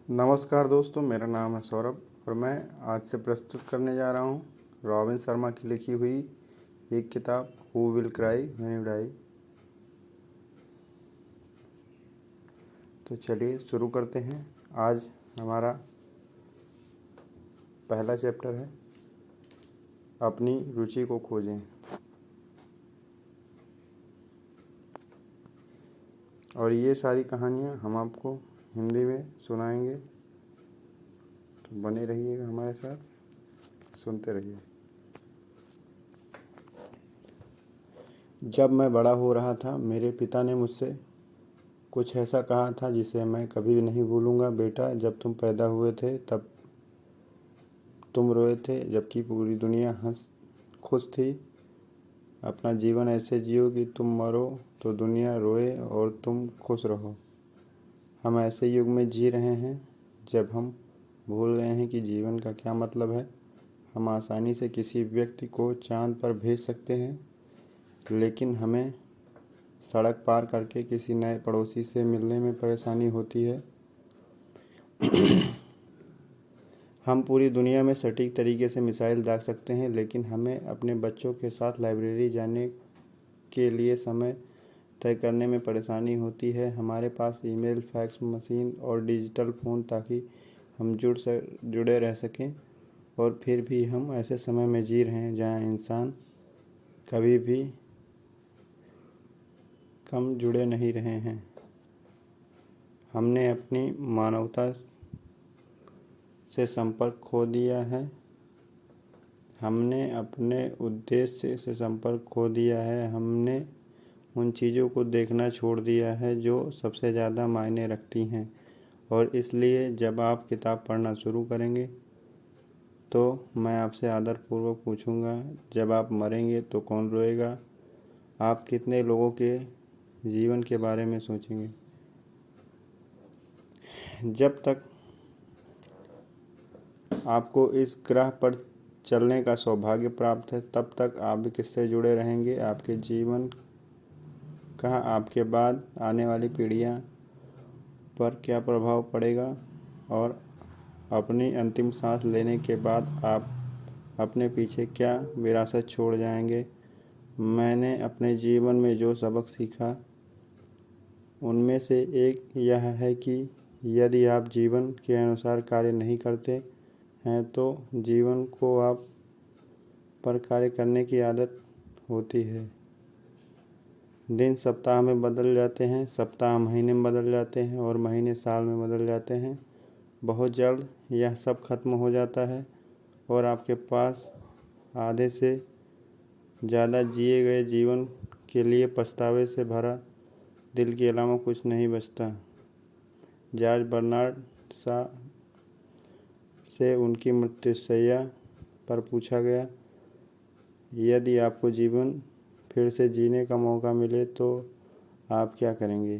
नमस्कार दोस्तों, मेरा नाम है सौरभ और मैं आज से प्रस्तुत करने जा रहा हूँ रॉबिन शर्मा की लिखी हुई एक किताब who will cry when you die. तो चलिए शुरू करते हैं। आज हमारा पहला चैप्टर है अपनी रुचि को खोजें। और ये सारी कहानियाँ हम आपको हिंदी में सुनाएंगे, तो बने रहिएगा हमारे साथ, सुनते रहिए। जब मैं बड़ा हो रहा था, मेरे पिता ने मुझसे कुछ ऐसा कहा था जिसे मैं कभी नहीं भूलूंगा। बेटा, जब तुम पैदा हुए थे तब तुम रोए थे, जबकि पूरी दुनिया खुश थी। अपना जीवन ऐसे जियो कि तुम मरो तो दुनिया रोए और तुम खुश रहो। हम ऐसे युग में जी रहे हैं जब हम भूल गए हैं कि जीवन का क्या मतलब है। हम आसानी से किसी व्यक्ति को चांद पर भेज सकते हैं, लेकिन हमें सड़क पार करके किसी नए पड़ोसी से मिलने में परेशानी होती है। हम पूरी दुनिया में सटीक तरीके से मिसाइल दाग सकते हैं, लेकिन हमें अपने बच्चों के साथ लाइब्रेरी जाने के लिए समय तय करने में परेशानी होती है। हमारे पास ईमेल, फैक्स मशीन और डिजिटल फ़ोन ताकि हम जुड़े रह सकें, और फिर भी हम ऐसे समय में जी रहे हैं जहाँ इंसान कभी भी कम जुड़े नहीं रहे हैं। हमने अपनी मानवता से संपर्क खो दिया है। हमने अपने उद्देश्य से संपर्क खो दिया है। हमने उन चीज़ों को देखना छोड़ दिया है जो सबसे ज़्यादा मायने रखती हैं। और इसलिए जब आप किताब पढ़ना शुरू करेंगे तो मैं आपसे आदरपूर्वक पूछूंगा, जब आप मरेंगे तो कौन रोएगा? आप कितने लोगों के जीवन के बारे में सोचेंगे? जब तक आपको इस ग्रह पर चलने का सौभाग्य प्राप्त है, तब तक आप किससे जुड़े रहेंगे? आपके जीवन का आपके बाद आने वाली पीढ़ियां पर क्या प्रभाव पड़ेगा? और अपनी अंतिम सांस लेने के बाद आप अपने पीछे क्या विरासत छोड़ जाएंगे? मैंने अपने जीवन में जो सबक सीखा उनमें से एक यह है कि यदि आप जीवन के अनुसार कार्य नहीं करते हैं तो जीवन को आप पर कार्य करने की आदत होती है। दिन सप्ताह में बदल जाते हैं, सप्ताह महीने में बदल जाते हैं और महीने साल में बदल जाते हैं। बहुत जल्द यह सब खत्म हो जाता है और आपके पास आधे से ज़्यादा जिए गए जीवन के लिए पछतावे से भरा दिल के अलावा कुछ नहीं बचता। जॉर्ज बर्नार्ड शॉ से उनकी मृत्युशैया पर पूछा गया, यदि आपको जीवन फिर से जीने का मौका मिले तो आप क्या करेंगे?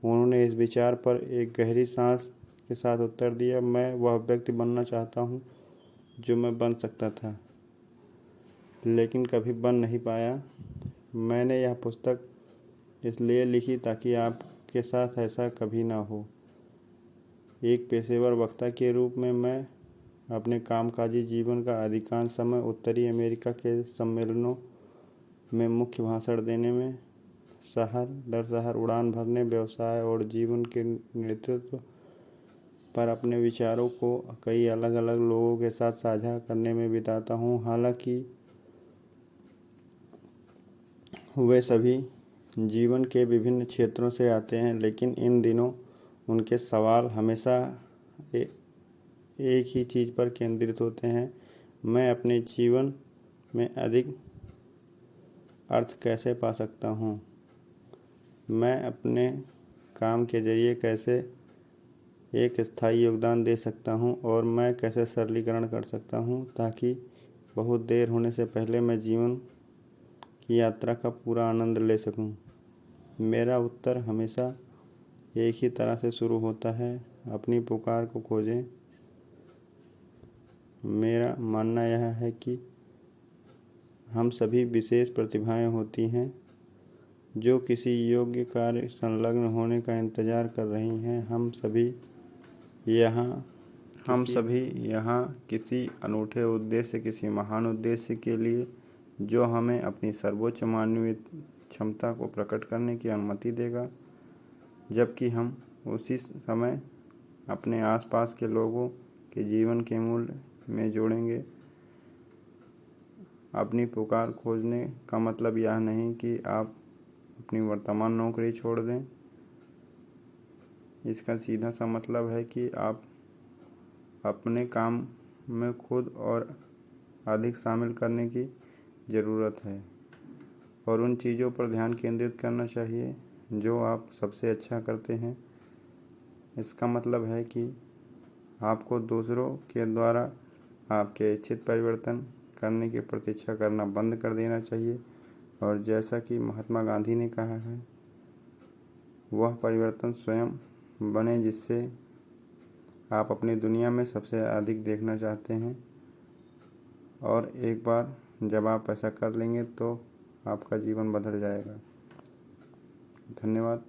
उन्होंने इस विचार पर एक गहरी सांस के साथ उत्तर दिया, मैं वह व्यक्ति बनना चाहता हूँ जो मैं बन सकता था लेकिन कभी बन नहीं पाया। मैंने यह पुस्तक इसलिए लिखी ताकि आपके साथ ऐसा कभी ना हो। एक पेशेवर वक्ता के रूप में मैं अपने कामकाजी जीवन का अधिकांश समय उत्तरी अमेरिका के सम्मेलनों में मुख्य भाषण देने में, शहर दर शहर उड़ान भरने, व्यवसाय और जीवन के नेतृत्व पर अपने विचारों को कई अलग अलग लोगों के साथ साझा करने में बिताता हूँ। हालांकि वे सभी जीवन के विभिन्न क्षेत्रों से आते हैं, लेकिन इन दिनों उनके सवाल हमेशा एक ही चीज़ पर केंद्रित होते हैं, मैं अपने जीवन में अधिक अर्थ कैसे पा सकता हूँ? मैं अपने काम के जरिए कैसे एक स्थायी योगदान दे सकता हूँ? और मैं कैसे सरलीकरण कर सकता हूँ ताकि बहुत देर होने से पहले मैं जीवन की यात्रा का पूरा आनंद ले सकूं? मेरा उत्तर हमेशा एक ही तरह से शुरू होता है, अपनी पुकार को खोजें। मेरा मानना यह है कि हम सभी विशेष प्रतिभाएं होती हैं जो किसी योग्य कार्य संलग्न होने का इंतज़ार कर रही हैं। हम सभी हम सभी यहाँ किसी अनूठे उद्देश्य, किसी महान उद्देश्य के लिए, जो हमें अपनी सर्वोच्च मानवीय क्षमता को प्रकट करने की अनुमति देगा, जबकि हम उसी समय अपने आसपास के लोगों के जीवन के मूल्य में जोड़ेंगे। अपनी पुकार खोजने का मतलब यह नहीं कि आप अपनी वर्तमान नौकरी छोड़ दें। इसका सीधा सा मतलब है कि आप अपने काम में खुद और अधिक शामिल करने की ज़रूरत है और उन चीज़ों पर ध्यान केंद्रित करना चाहिए जो आप सबसे अच्छा करते हैं। इसका मतलब है कि आपको दूसरों के द्वारा आपके इच्छित परिवर्तन करने की प्रतीक्षा करना बंद कर देना चाहिए और जैसा कि महात्मा गांधी ने कहा है, वह परिवर्तन स्वयं बने जिससे आप अपनी दुनिया में सबसे अधिक देखना चाहते हैं। और एक बार जब आप ऐसा कर लेंगे तो आपका जीवन बदल जाएगा। धन्यवाद।